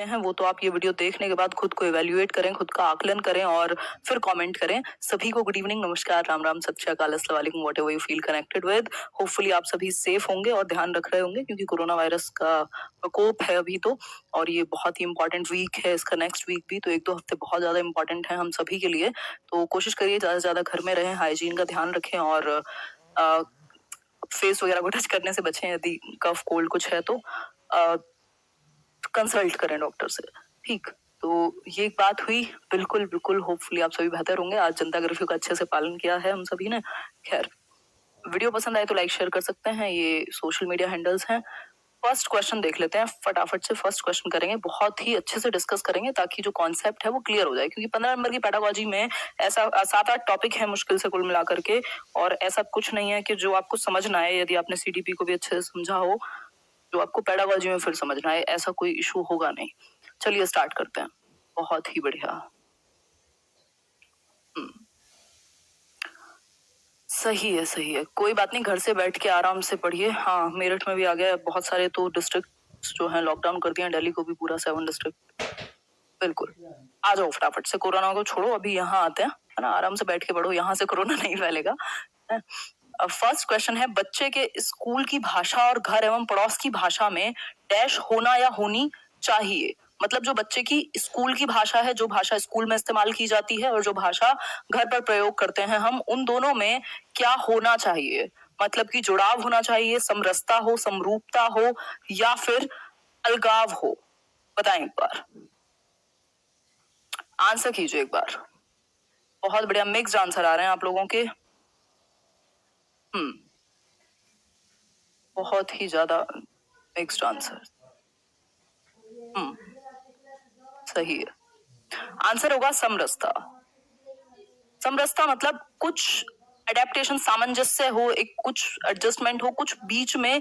हैं वो तो आप ये वीडियो देखने के बाद खुद को इवैल्यूएट करें, खुद का आकलन करें और फिर कमेंट करें। सभी को गुड इवनिंग, नमस्कार, राम राम, सत श्री अकाल, अस्सलाम वालेकुम, whatever you feel connected with. Hopefully आप सभी सेफ होंगे और ध्यान रख रहे होंगे क्योंकि कोरोना वायरस का प्रकोप है अभी तो, और ये बहुत ही इंपॉर्टेंट वीक है, इसका नेक्स्ट वीक भी, तो 1-2 हफ्ते बहुत ज्यादा इंपॉर्टेंट है हम सभी के लिए। तो कोशिश करिए ज्यादा से ज्यादा घर में रहें, हाइजीन का ध्यान रखें और फेस वगैरह को टच करने से बचें। यदि कफ कोल्ड कुछ है तो कंसल्ट करें डॉक्टर से। ठीक, तो ये एक बात हुई। बिल्कुल बिल्कुल, होपफुली आप सभी बेहतर होंगे। आज जनता कर्फ्यू का अच्छे से पालन किया है हम सभी ने। खैर, वीडियो पसंद आए तो लाइक शेयर कर सकते हैं, ये सोशल मीडिया हैंडल्स हैं। फर्स्ट क्वेश्चन देख लेते हैं, फटाफट से फर्स्ट क्वेश्चन करेंगे, बहुत ही अच्छे से डिस्कस करेंगे ताकि जो कॉन्सेप्ट है वो क्लियर हो जाए, क्योंकि 15 नंबर की पेडागोजी में ऐसा 7-8 टॉपिक है मुश्किल से कुल मिलाकर के, और ऐसा कुछ नहीं है कि जो आपको समझ ना आए। यदि आपने सीडीपी को भी अच्छे से समझा हो, जो आपको पेडागोजी में फिर समझना है, ऐसा कोई इशू होगा नहीं। चलिए स्टार्ट करते हैं। बहुत ही बढ़िया, सही है सही है, कोई बात नहीं, घर से बैठ के आराम से पढ़िए। हाँ, मेरठ में भी आ गया बहुत सारे तो डिस्ट्रिक्ट जो है लॉकडाउन कर दिया, दिल्ली को भी पूरा 7 डिस्ट्रिक्ट। बिल्कुल, आ जाओ फटाफट से, कोरोना को छोड़ो, अभी यहाँ आते हैं, है ना, आराम से बैठ के पढ़ो, यहाँ से कोरोना नहीं फैलेगा। फर्स्ट क्वेश्चन है, बच्चे के स्कूल की भाषा और घर एवं पड़ोस की भाषा में डैश होना या होनी चाहिए। मतलब जो बच्चे की स्कूल की भाषा है, जो भाषा स्कूल में इस्तेमाल की जाती है, और जो भाषा घर पर प्रयोग करते हैं हम, उन दोनों में क्या होना चाहिए। मतलब कि जुड़ाव होना चाहिए, समरसता हो, समरूपता हो, या फिर अलगाव हो। बताएं एक बार, आंसर कीजिए एक बार। बहुत बढ़िया, मिक्स्ड आंसर आ रहे हैं आप लोगों के। बहुत ही ज्यादा मिक्स्ड आंसर। सही है, आंसर होगा समरसता। समरसता मतलब कुछ अडेप्टेशन, सामंजस्य हो, एक कुछ एडजस्टमेंट हो, कुछ बीच में,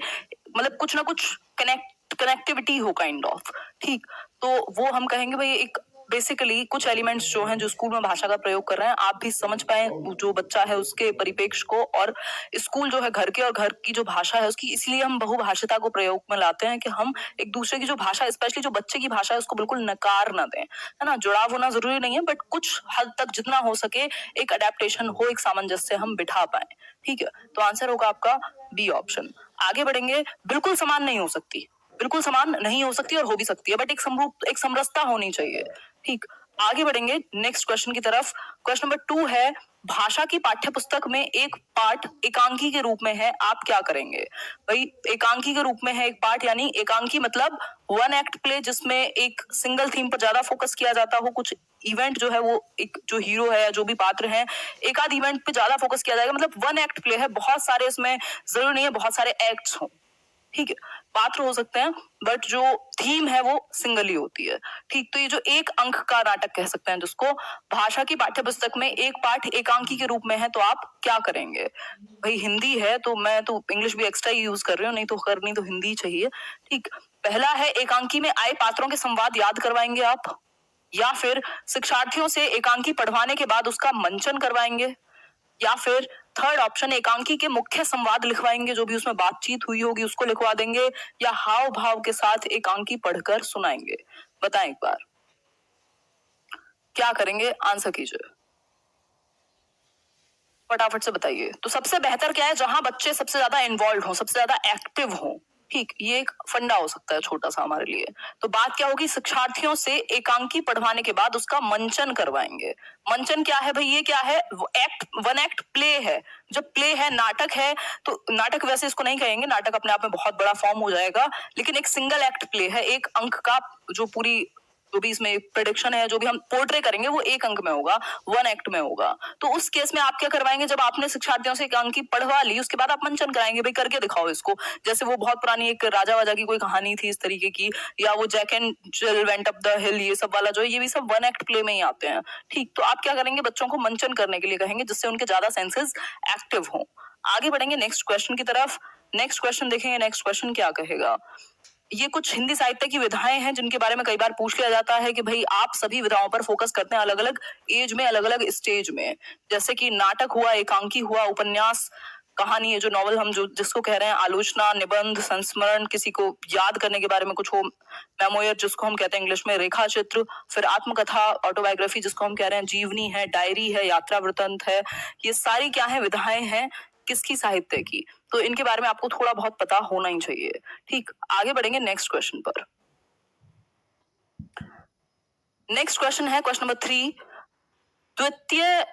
मतलब कुछ ना कुछ कनेक्टिविटी हो, काइंड ऑफ। ठीक, तो वो हम कहेंगे भाई एक बेसिकली कुछ एलिमेंट्स जो हैं, जो स्कूल में भाषा का प्रयोग कर रहे हैं, आप भी समझ पाए जो बच्चा है उसके परिप्रेक्ष्य को, और स्कूल जो है घर के, और घर की जो भाषा है उसकी, इसलिए हम बहुभाषिता को प्रयोग में लाते हैं कि हम एक दूसरे की जो भाषा, स्पेशली जो बच्चे की भाषा है, उसको बिल्कुल नकार ना दें, है ना। जुड़ाव होना जरूरी नहीं है, बट कुछ हद तक जितना हो सके एक अडेप्टेशन हो, एक सामंजस्य हम बिठा पाए। ठीक है, तो आंसर होगा आपका बी ऑप्शन। आगे बढ़ेंगे, बिल्कुल समान नहीं हो सकती, बिल्कुल समान नहीं हो सकती और हो भी सकती है, बट एक समरूप, एक समरसता होनी चाहिए। ठीक, आगे बढ़ेंगे नेक्स्ट क्वेश्चन की तरफ। क्वेश्चन नंबर 2 है, भाषा की पाठ्य पुस्तक में एक पाठ एकांकी के रूप में है, आप क्या करेंगे। भाई एकांकी के रूप में है एक पाठ, यानी एकांकी मतलब 1 एक्ट प्ले, जिसमें एक सिंगल थीम पर ज्यादा फोकस किया जाता हो, कुछ इवेंट जो है वो, एक जो हीरो है या जो भी पात्र है, एक आध इवेंट पे ज्यादा फोकस किया जाएगा, मतलब 1 एक्ट प्ले है, बहुत सारे इसमें जरूरी नहीं है बहुत सारे एक्ट्स हों। ठीक है, पात्र हो सकते हैं, बट जो थीम है वो सिंगल ही होती है। ठीक, तो ये जो एक अंक का नाटक कह सकते हैं जिसको, भाषा की पाठ्य पुस्तक में एक पाठ एकांकी के रूप में है, तो आप क्या करेंगे। भाई हिंदी है तो मैं तो इंग्लिश भी एक्स्ट्रा यूज कर रही हूँ, नहीं तो करनी तो हिंदी चाहिए। ठीक, पहला है, एकांकी में आए पात्रों के संवाद याद करवाएंगे आप, या फिर शिक्षार्थियों से एकांकी पढ़वाने के बाद उसका मंचन करवाएंगे, या फिर थर्ड ऑप्शन, एकांकी के मुख्य संवाद लिखवाएंगे, जो भी उसमें बातचीत हुई होगी उसको लिखवा देंगे, या हाव भाव के साथ एकांकी पढ़कर सुनाएंगे। बताएं एक बार, क्या करेंगे, आंसर कीजिए फटाफट से बताइए। तो सबसे बेहतर क्या है, जहां बच्चे सबसे ज्यादा इन्वॉल्व हो, सबसे ज्यादा एक्टिव हो। ठीक, ये एक फंडा हो सकता है छोटा सा हमारे लिए। तो बात क्या होगी, शिक्षार्थियों से एकांकी पढ़वाने के बाद उसका मंचन करवाएंगे। मंचन क्या है भाई, ये क्या है, एक्ट 1 एक्ट प्ले है। जब प्ले है, नाटक है, तो नाटक वैसे इसको नहीं कहेंगे, नाटक अपने आप में बहुत बड़ा फॉर्म हो जाएगा, लेकिन एक सिंगल एक्ट प्ले है, एक अंक का जो पूरी, जो भी इसमें प्रेडिक्शन है, जो भी हम पोर्ट्रे करेंगे वो एक अंक में होगा, 1 एक्ट में होगा। तो उस केस में आप क्या करवाएंगे, जब आपने शिक्षार्थियों से एकांकी पढ़वा ली, उसके बाद आप मंचन कराएंगे, भाई करके दिखाओ इसको। जैसे वो बहुत पुरानी एक राजा वाजा की कोई कहानी थी इस तरीके की, या वो Jack and Jill went up the hill, ये सब वाला जो है, ये भी सब 1 एक्ट प्ले में ही आते हैं। ठीक, तो आप क्या करेंगे, बच्चों को मंचन करने के लिए कहेंगे, जिससे उनके ज्यादा सेंसेस एक्टिव हों। आगे बढ़ेंगे नेक्स्ट क्वेश्चन की तरफ। नेक्स्ट क्वेश्चन देखेंगे, नेक्स्ट क्वेश्चन क्या कहेगा। ये कुछ हिंदी साहित्य की विधाएं हैं जिनके बारे में कई बार पूछ लिया जाता है कि भाई आप सभी विधाओं पर फोकस करते हैं अलग अलग एज में, अलग अलग स्टेज में। जैसे कि नाटक हुआ, एकांकी हुआ, उपन्यास, कहानी है, जो नॉवल हम जो जिसको कह रहे हैं, आलोचना, निबंध, संस्मरण, किसी को याद करने के बारे में कुछ हो, मेमोयर जिसको हम कहते हैं इंग्लिश में, रेखा चित्र, फिर आत्मकथा, ऑटोबायोग्राफी जिसको हम कह रहे हैं, जीवनी है, डायरी है, यात्रा वृत्तांत है, ये सारी क्या है, विधाएं हैं किसकी, साहित्य की। तो इनके बारे में आपको थोड़ा बहुत पता होना ही चाहिए। ठीक, आगे बढ़ेंगे नेक्स्ट क्वेश्चन पर। नेक्स्ट क्वेश्चन है क्वेश्चन नंबर 3। द्वितीय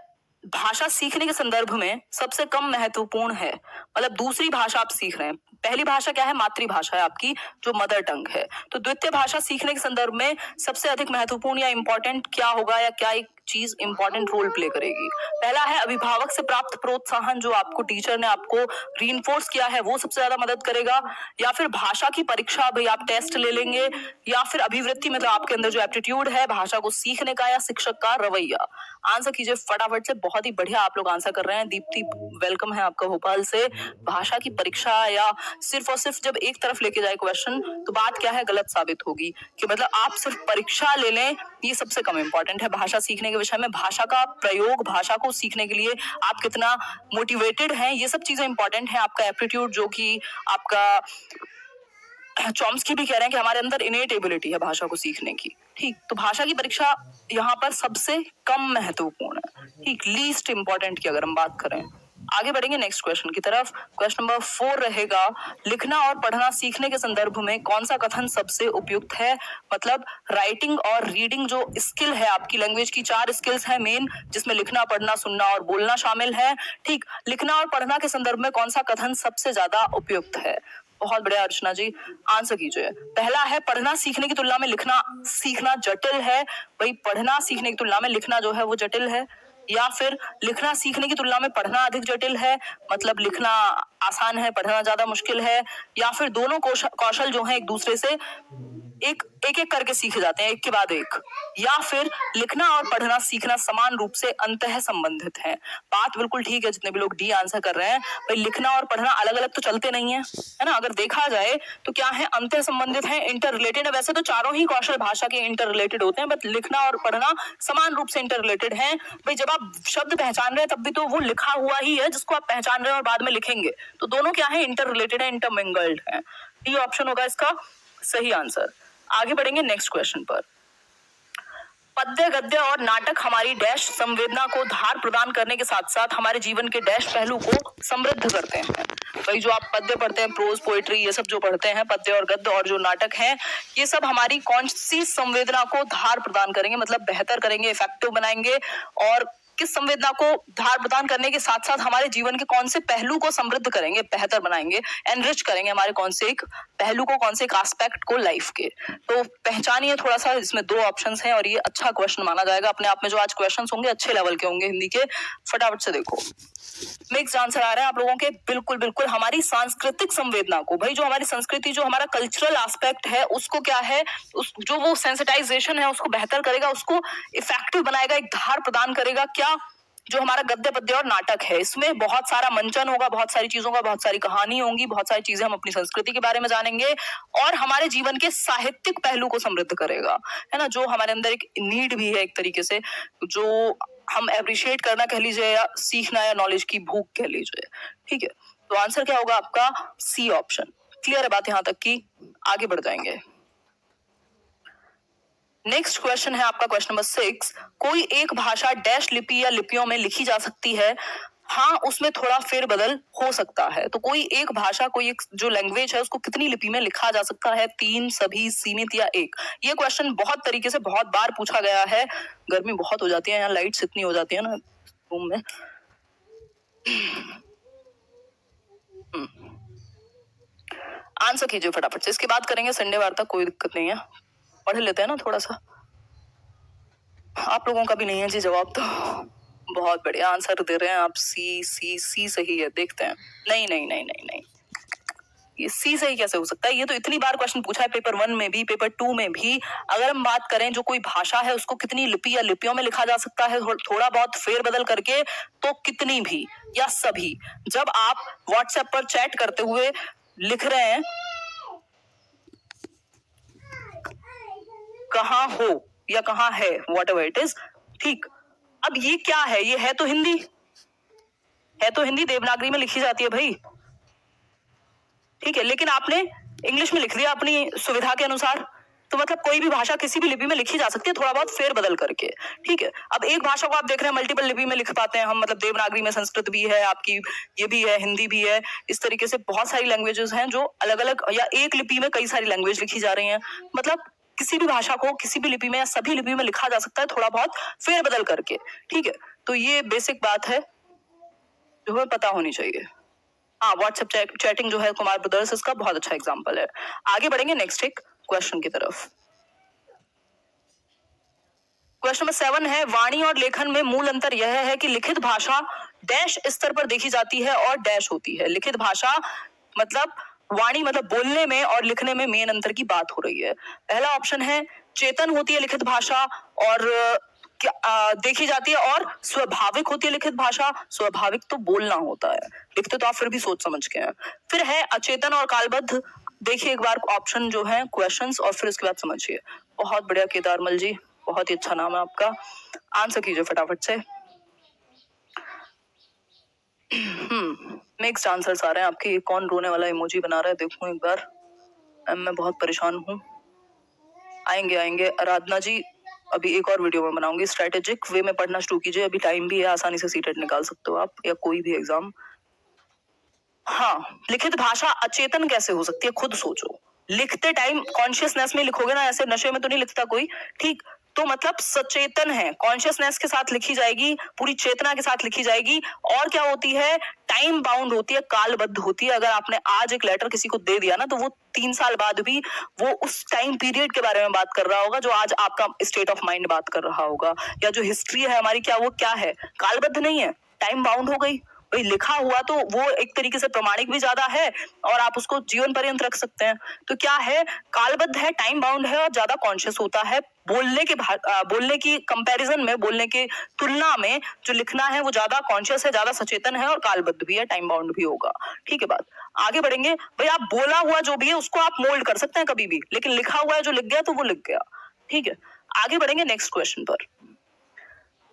भाषा सीखने के संदर्भ में सबसे कम महत्वपूर्ण है, मतलब दूसरी भाषा आप सीख रहे हैं, पहली भाषा क्या है, मातृभाषा है आपकी, जो मदर टंग है। तो द्वितीय भाषा सीखने के संदर्भ में सबसे अधिक महत्वपूर्ण या इंपॉर्टेंट क्या होगा, या क्या एक चीज इंपॉर्टेंट रोल प्ले करेगी? पहला है अभिभावक से प्राप्त प्रोत्साहन, जो आपको टीचर ने आपको रीइंफोर्स किया है, वो सबसे ज्यादा मदद करेगा, या फिर भाषा की परीक्षा, भाई आप टेस्ट ले लेंगे, या फिर अभिवृत्ति, मतलब आपके अंदर जो एप्टीट्यूड है भाषा को सीखने का, या शिक्षक का रवैया? आंसर कीजिए फटाफट से। बहुत ही बढ़िया आप लोग आंसर कर रहे हैं। दीप्ति, वेलकम है आपका भोपाल से। भाषा की परीक्षा या सिर्फ और सिर्फ जब एक तरफ लेके जाए क्वेश्चन, तो बात क्या है, गलत साबित होगी, कि मतलब आप सिर्फ परीक्षा ले लें, ये सबसे कम इंपॉर्टेंट है भाषा सीखने के विषय में। भाषा का प्रयोग, भाषा को सीखने के लिए आप कितना मोटिवेटेड हैं, ये सब चीजें इंपॉर्टेंट है। आपका एप्टीट्यूड, जो कि आपका चॉम्स्की भी कह रहे हैं कि हमारे अंदर इनेट एबिलिटी है भाषा को सीखने की। ठीक, तो भाषा की परीक्षा यहाँ पर सबसे कम महत्वपूर्ण है। ठीक, लीस्ट इंपॉर्टेंट की अगर हम बात करें। आगे बढ़ेंगे नेक्स्ट क्वेश्चन की तरफ। क्वेश्चन नंबर 4 रहेगा, लिखना और पढ़ना सीखने के संदर्भ में कौन सा कथन सबसे उपयुक्त है? मतलब राइटिंग और रीडिंग जो स्किल है आपकी, लैंग्वेज की 4 स्किल्स है मेन, जिसमें लिखना, पढ़ना, सुनना और बोलना शामिल है। ठीक, लिखना और पढ़ना के संदर्भ में कौन सा कथन सबसे ज्यादा उपयुक्त है? बहुत बढ़िया अर्चना जी, आंसर कीजिए। पहला है, पढ़ना सीखने की तुलना में लिखना सीखना जटिल है। भाई पढ़ना सीखने की तुलना में लिखना जो है वो जटिल है, या फिर लिखना सीखने की तुलना में पढ़ना अधिक जटिल है, मतलब लिखना आसान है, पढ़ना ज्यादा मुश्किल है, या फिर दोनों कौशल जो है एक दूसरे से एक एक करके सीखे जाते हैं, एक के बाद एक, या फिर लिखना और पढ़ना सीखना समान रूप से अंतः संबंधित है? बात बिल्कुल ठीक है, जितने भी लोग डी आंसर कर रहे हैं। भाई लिखना और पढ़ना अलग अलग तो चलते नहीं है, है ना? अगर देखा जाए तो क्या है, अंतः संबंधित है, इंटर रिलेटेड है। वैसे तो चारों ही कौशल भाषा के इंटर रिलेटेड होते हैं, बट लिखना और पढ़ना समान रूप से इंटर रिलेटेड है। भाई जब आप शब्द पहचान रहे हैं तब भी तो वो लिखा हुआ ही है जिसको आप पहचान रहे हैं और बाद में लिखेंगे, तो दोनों क्या है, इंटर रिलेटेड है, इंटरमिंगल्ड है। डी ऑप्शन होगा इसका सही आंसर। आगे बढ़ेंगे नेक्स्ट क्वेश्चन पर। पद्य, गद्य और नाटक हमारी डैश संवेदना को धार प्रदान करने के साथ साथ हमारे जीवन के डैश पहलू को समृद्ध करते हैं। भाई जो आप पद्य पढ़ते हैं, प्रोज, पोएट्री, ये सब जो पढ़ते हैं, पद्य और गद्य और जो नाटक हैं, ये सब हमारी कौन सी संवेदना को धार प्रदान करेंगे, मतलब बेहतर करेंगे, इफेक्टिव बनाएंगे, और किस संवेदना को धार प्रदान करने के साथ साथ हमारे जीवन के कौन से पहलू को समृद्ध करेंगे, बेहतर बनाएंगे, एनरिच करेंगे हमारे कौन से एक पहलू को, कौन से एक एस्पेक्ट को लाइफ के। तो पहचानिए थोड़ा सा, इसमें 2 ऑप्शंस हैं और ये अच्छा क्वेश्चन माना जाएगा अपने आप में। जो आज क्वेश्चंस होंगे अच्छे लेवल के होंगे हिंदी के। फटाफट से देखो, मिक्स आंसर आ रहे हैं आप लोगों के। बिल्कुल बिल्कुल, हमारी सांस्कृतिक संवेदना को, भाई जो हमारी संस्कृति, जो हमारा कल्चरल एस्पेक्ट है, उसको क्या है, उस जो वो सेंसिटाइजेशन है उसको बेहतर करेगा, उसको इफेक्टिव बनाएगा, एक धार प्रदान करेगा। क्या? जो हमारा गद्य, पद्य और नाटक है, इसमें बहुत सारा मंचन होगा, बहुत सारी चीजों का, बहुत सारी कहानी होंगी, बहुत सारी चीजें हम अपनी संस्कृति के बारे में जानेंगे, और हमारे जीवन के साहित्यिक पहलू को समृद्ध करेगा, है ना? जो हमारे अंदर एक नीड भी है एक तरीके से, जो हम एप्रिशिएट करना कह लीजिए, या सीखना, या नॉलेज की भूख कह लीजिए। ठीक है, तो आंसर क्या होगा आपका? C option. क्लियर है बात यहां तक की? आगे बढ़ जाएंगे। नेक्स्ट क्वेश्चन है आपका क्वेश्चन नंबर 6। कोई एक भाषा डैश लिपि या लिपियों में लिखी जा सकती है? हाँ, उसमें थोड़ा फेरबदल हो सकता है। तो कोई एक भाषा, कोई एक जो लैंग्वेज है, उसको कितनी लिपि में लिखा जा सकता है? 3, सभी, सीमित या एक? ये क्वेश्चन बहुत तरीके से बहुत बार पूछा गया है। गर्मी बहुत हो जाती है, यहाँ लाइट्स इतनी हो जाती है ना रूम में। आंसर कीजिए फटाफट से, इसके बाद करेंगे संडे वार्ता, कोई दिक्कत नहीं है, पढ़ लेते हैं ना थोड़ा सा। आप लोगों का भी नहीं है जी जवाब, तो बहुत बढ़िया आंसर दे रहे हैं आप। सी सी सी सही है, देखते हैं। नहीं नहीं नहीं नहीं नहीं, ये सी सही कैसे हो सकता है? ये तो इतनी बार क्वेश्चन पूछा है, पेपर 1 में भी, पेपर 2 में भी। अगर हम बात करें जो कोई भाषा है उसको कितनी लिपि या लिपियों में लिखा जा सकता है, थोड़ा बहुत फेरबदल करके, तो कितनी भी या सभी। जब आप व्हाट्सएप पर चैट करते हुए लिख रहे हैं कहाँ हो या कहाँ है, वॉट एवर इट इज, ठीक। अब ये क्या है? ये है तो हिंदी, है तो हिंदी देवनागरी में लिखी जाती है भाई, ठीक है, लेकिन आपने इंग्लिश में लिख दिया अपनी सुविधा के अनुसार। तो मतलब कोई भी भाषा किसी भी लिपि में लिखी जा सकती है, थोड़ा बहुत फेर बदल करके, ठीक है। अब एक भाषा को आप देख रहे हैं मल्टीपल लिपि में लिख पाते हैं हम, मतलब देवनागरी में संस्कृत भी है आपकी, ये भी है, हिंदी भी है, इस तरीके से बहुत सारी लैंग्वेजेस हैं जो अलग अलग या एक लिपि में कई सारी लैंग्वेज लिखी जा रही हैं। मतलब किसी भी भाषा को किसी भी लिपि में या सभी लिपि में लिखा जा सकता है, थोड़ा बहुत फेर बदल करके, ठीक है। तो ये बेसिक बात है जो हमें पता होनी चाहिए। हाँ, व्हाट्सएप चैटिंग जो है कुमार ब्रदर्स, इसका बहुत अच्छा एग्जाम्पल है। आगे बढ़ेंगे नेक्स्ट एक क्वेश्चन की तरफ। क्वेश्चन नंबर 7 है, वाणी और लेखन में मूल अंतर यह है कि लिखित भाषा डैश स्तर पर देखी जाती है और डैश होती है। लिखित भाषा मतलब वाणी मतलब बोलने में और लिखने में मेन अंतर की बात हो रही है। पहला ऑप्शन है चेतन होती है लिखित भाषा और देखी जाती है, और स्वाभाविक होती है लिखित भाषा। स्वाभाविक तो बोलना होता है, लिखते तो आप फिर भी सोच समझ के हैं। फिर है अचेतन और कालबद्ध। देखिए एक बार ऑप्शन जो है क्वेश्चंस और फिर उसके बाद समझिए। बहुत बढ़िया केदारमल जी, बहुत ही अच्छा नाम है आपका। आंसर कीजिए फटाफट से। मिक्स्ड आंसर्स आ रहे हैं आपके। ये कौन रोने वाला इमोजी बना रहा है, देखूं एक बार। मैं बहुत परेशान हूँ। आएंगे आराधना जी, अभी एक और वीडियो में बनाऊंगी। स्ट्रेटेजिक वे में पढ़ना शुरू कीजिए, अभी टाइम भी है, आसानी से सीटेट निकाल सकते हो आप या कोई भी एग्जाम। हाँ, लिखित भाषा अचेतन कैसे हो सकती है, खुद सोचो। लिखते टाइम कॉन्शियसनेस में लिखोगे ना, ऐसे नशे में तो नहीं लिखता कोई, ठीक। तो मतलब सचेतन है, कॉन्शियसनेस के साथ लिखी जाएगी, पूरी चेतना के साथ लिखी जाएगी। और क्या होती है, टाइम बाउंड होती है, कालबद्ध होती है। अगर आपने आज एक लेटर किसी को दे दिया ना, तो वो 3 साल बाद भी वो उस टाइम पीरियड के बारे में बात कर रहा होगा जो आज आपका स्टेट ऑफ माइंड बात कर रहा होगा। या जो हिस्ट्री है हमारी, क्या वो क्या है, कालबद्ध नहीं है, टाइम बाउंड हो गई। भाई लिखा हुआ तो वो एक तरीके से प्रमाणिक भी ज्यादा है और आप उसको जीवन पर्यंत रख सकते हैं। तो क्या है, कालबद्ध है, टाइम बाउंड है और ज्यादा कॉन्शियस होता है। बोलने की कंपैरिजन में, बोलने की तुलना में जो लिखना है वो ज्यादा कॉन्शियस है, ज्यादा सचेतन है और कालबद्ध भी है, टाइम बाउंड भी होगा। ठीक है बात। आगे बढ़ेंगे। भाई आप बोला हुआ जो भी है उसको आप मोल्ड कर सकते हैं कभी भी, लेकिन लिखा हुआ है जो लिख गया तो वो लिख गया। ठीक है, आगे बढ़ेंगे नेक्स्ट क्वेश्चन पर।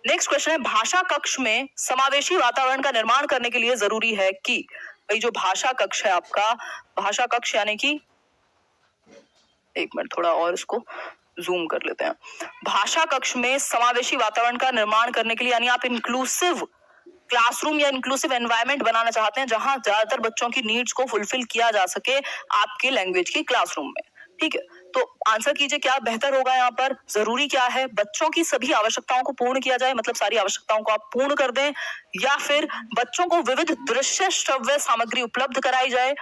नेक्स्ट क्वेश्चन है, भाषा कक्ष में समावेशी वातावरण का निर्माण करने के लिए जरूरी है कि, भाई जो भाषा कक्ष है आपका, भाषा कक्ष यानी कि, एक मिनट थोड़ा और इसको जूम कर लेते हैं। भाषा कक्ष में समावेशी वातावरण का निर्माण करने के लिए, यानी आप इंक्लूसिव क्लासरूम या इंक्लूसिव एनवायरनमेंट बनाना चाहते हैं जहां ज्यादातर बच्चों की नीड्स को फुलफिल किया जा सके आपके लैंग्वेज की क्लासरूम में। ठीक है, तो आंसर कीजिए क्या बेहतर होगा यहाँ पर। जरूरी क्या है, बच्चों की सभी आवश्यकताओं को पूर्ण किया जाए, मतलब सारी आवश्यकताओं को आप पूर्ण कर दें, या फिर बच्चों को विविध दृश्य श्रव्य सामग्री उपलब्ध कराई जाए,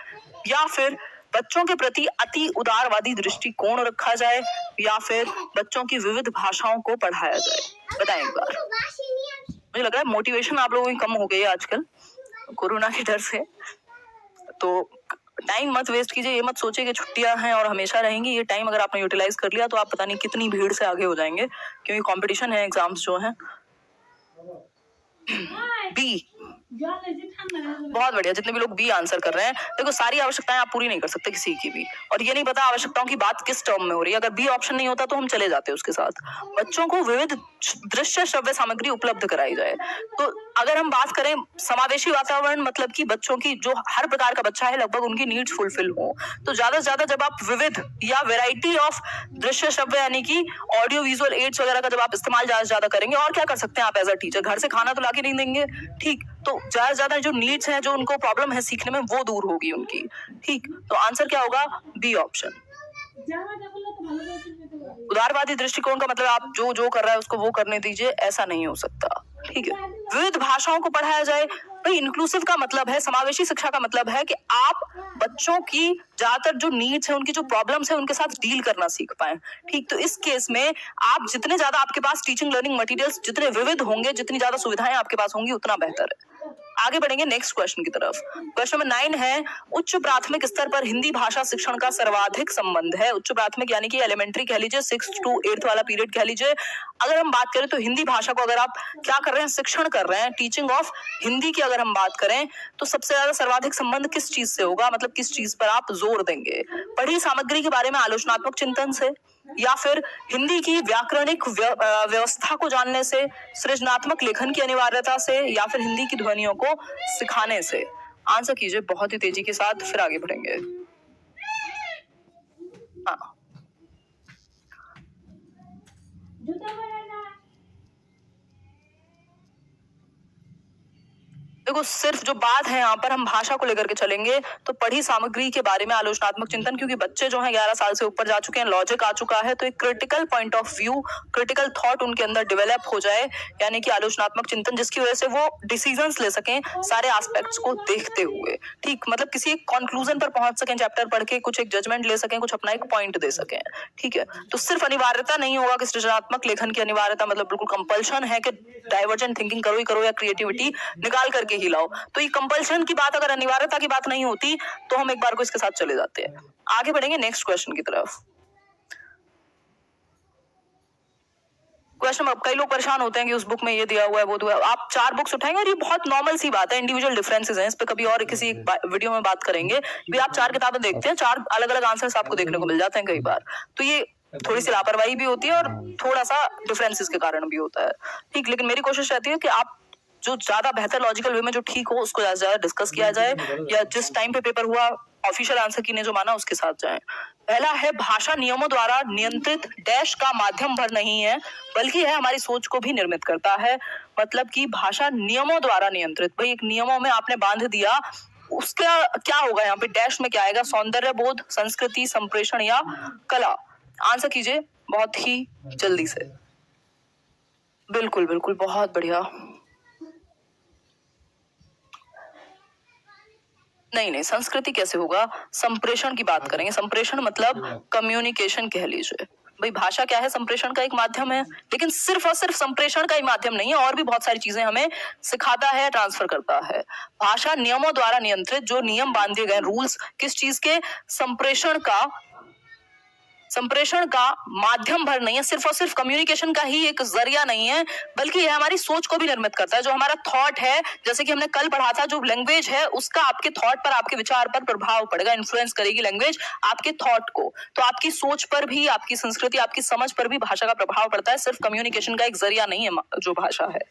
या फिर बच्चों के प्रति अति उदारवादी दृष्टिकोण रखा जाए, या फिर बच्चों की विविध भाषाओं को पढ़ाया जाए। बताएं एक बार। मुझे लग रहा है मोटिवेशन आप लोगों की कम हो गई है आजकल कोरोना के डर से। तो टाइम मत वेस्ट कीजिए, ये मत सोचिए कि छुट्टियां हैं और हमेशा रहेंगी। ये टाइम अगर आपने यूटिलाइज कर लिया तो आप पता नहीं कितनी भीड़ से आगे हो जाएंगे, क्योंकि कंपटीशन है, एग्जाम्स जो हैं। बी, बहुत बढ़िया, जितने भी लोग बी आंसर कर रहे हैं। देखो सारी आवश्यकताएं आप पूरी नहीं कर सकते किसी की भी, और ये नहीं पता आवश्यकताओं की बात किस टर्म में हो रही है। अगर बी ऑप्शन नहीं होता तो हम चले जाते उसके साथ। बच्चों को विविध दृश्य श्रव्य सामग्री उपलब्ध कराई जाए। तो अगर हम बात करें समावेशी वातावरण, मतलब कि बच्चों की जो हर प्रकार का बच्चा है लगभग उनकी नीड्स फुलफिल हो, तो ज्यादा से ज्यादा जब आप विविध या वेराइटी ऑफ दृश्य श्रव्य यानी कि ऑडियो विजुअल एड्स वगैरह का जब आप इस्तेमाल ज्यादा से ज्यादा करेंगे, और क्या कर सकते हैं आप एज अ टीचर, घर से खाना तो लाके नहीं देंगे, ठीक। तो ज्यादा से ज्यादा जो नीड्स है, जो उनको प्रॉब्लम है सीखने में, वो दूर होगी उनकी। ठीक, तो आंसर क्या होगा, बी ऑप्शन। उदारवादी दृष्टिकोण का मतलब आप जो जो कर रहा है उसको वो करने दीजिए, ऐसा नहीं हो सकता। ठीक है, विविध भाषाओं को पढ़ाया जाए। भाई इंक्लूसिव का मतलब है, समावेशी शिक्षा का मतलब है कि आप बच्चों की ज्यादातर जो नीड्स है, उनकी जो प्रॉब्लम्स है, उनके साथ डील करना सीख पाए। ठीक, तो इस केस में आप जितने ज्यादा आपके पास टीचिंग लर्निंग मटेरियल्स जितने विविध होंगे, जितनी ज्यादा सुविधाएं आपके पास होंगी, उतना बेहतर है। आगे बढ़ेंगे नेक्स्ट क्वेश्चन की तरफ। क्वेश्चन नंबर 9 है, उच्च प्राथमिक स्तर पर हिंदी भाषा शिक्षण का सर्वाधिक संबंध है। उच्च प्राथमिक यानी कि एलिमेंट्री कह लीजिए, 6th to 8th वाला पीरियड कह लीजिए। अगर हम बात करें तो हिंदी भाषा को अगर आप क्या कर रहे हैं, शिक्षण कर रहे हैं, टीचिंग ऑफ हिंदी की अगर हम बात करें, तो सबसे ज्यादा सर्वाधिक संबंध किस चीज से होगा, मतलब किस चीज पर आप जोर देंगे। पढ़ी सामग्री के बारे में आलोचनात्मक चिंतन से, या फिर हिंदी की व्याकरणिक व्यवस्था को जानने से, सृजनात्मक लेखन की अनिवार्यता से, या फिर हिंदी की ध्वनियों को सिखाने से? आंसर कीजिए बहुत ही तेजी के साथ, फिर आगे बढ़ेंगे। हाँ, देखो सिर्फ जो बात है यहाँ पर हम भाषा को लेकर के चलेंगे तो पढ़ी सामग्री के बारे में आलोचनात्मक चिंतन, क्योंकि बच्चे जो हैं 11 साल से ऊपर जा चुके हैं, लॉजिक आ चुका है, तो एक critical point of view, critical thought उनके अंदर डेवलप हो जाए, यानी कि आलोचनात्मक चिंतन, जिसकी वजह से वो डिसीजंस ले सकें सारे एस्पेक्ट्स को देखते हुए। ठीक, मतलब किसी एक कंक्लूजन पर पहुंच सकें, चैप्टर पढ़ के कुछ एक जजमेंट ले सकें, कुछ अपना एक पॉइंट दे सकें। ठीक है, तो सिर्फ अनिवार्यता नहीं होगा कि सृजनात्मक लेखन की अनिवार्यता मतलब बिल्कुल कंपल्शन है कि डाइवर्जेंट थिंकिंग करो ही करो या क्रिएटिविटी निकाल करके ही लाओ। तो ये कंपल्शन की बात, अगर अनिवार्यता की बात नहीं होती तो हम एक बार को इसके साथ चले जाते हैं। आगे बढ़ेंगे नेक्स्ट क्वेश्चन की तरफ। क्वेश्चन, अब कई लोग परेशान होते हैं कि उस बुक में ये दिया हुआ है वो दिया हुआ है। आप 4 बुक्स उठाएंगे और ये बहुत नॉर्मल सी बात है, इंडिविजुअल डिफरेंसेस हैं, इस पे कभी और किसी वीडियो में बात करेंगे। भी आप 4 किताबें देखते हैं, 4 अलग अलग आंसर्स आपको देखने को मिल जाते हैं कई बार, तो ये थोड़ी सी लापरवाही भी होती है और थोड़ा सा डिफरेंसेस के कारण भी होता है। ठीक, लेकिन मेरी कोशिश रहती है कि आप जो ज्यादा बेहतर लॉजिकल वे में जो ठीक हो उसको ज्यादा डिस्कस किया जाए, या जिस टाइम पे पेपर हुआ ऑफिशियल आंसर की ने जो माना उसके साथ जाएं। पहला है, भाषा नियमों द्वारा नियंत्रित डैश का माध्यम भर नहीं है बल्कि है हमारी सोच को भी निर्मित करता है। मतलब कि भाषा नियमों द्वारा नियंत्रित, भाई एक नियमों में आपने बांध दिया, उसका क्या होगा यहाँ पे, डैश में क्या आएगा, सौंदर्य बोध, संस्कृति, संप्रेषण या कला? आंसर कीजिए बहुत ही जल्दी से। बिल्कुल बिल्कुल, बहुत बढ़िया। नहीं, संस्कृति कैसे होगा, संप्रेषण की बात करेंगे। संप्रेषण मतलब कम्युनिकेशन कह लीजिए। भाई भाषा क्या है, संप्रेषण का एक माध्यम है, लेकिन सिर्फ और सिर्फ संप्रेषण का ही माध्यम नहीं है, और भी बहुत सारी चीजें हमें सिखाता है, ट्रांसफर करता है। भाषा नियमों द्वारा नियंत्रित, जो नियम बांधे गए, रूल्स, किस चीज के, संप्रेषण का माध्यम भर नहीं है, सिर्फ और सिर्फ कम्युनिकेशन का ही एक जरिया नहीं है, बल्कि यह हमारी सोच को भी निर्मित करता है। जो हमारा थॉट है, जैसे कि हमने कल पढ़ा था, जो लैंग्वेज है उसका आपके थॉट पर, आपके विचार पर प्रभाव पड़ेगा, इन्फ्लुएंस करेगी लैंग्वेज आपके थॉट को। तो आपकी सोच पर भी, आपकी संस्कृति, आपकी समझ पर भी भाषा का प्रभाव पड़ता है, सिर्फ कम्युनिकेशन का एक जरिया नहीं है जो भाषा है।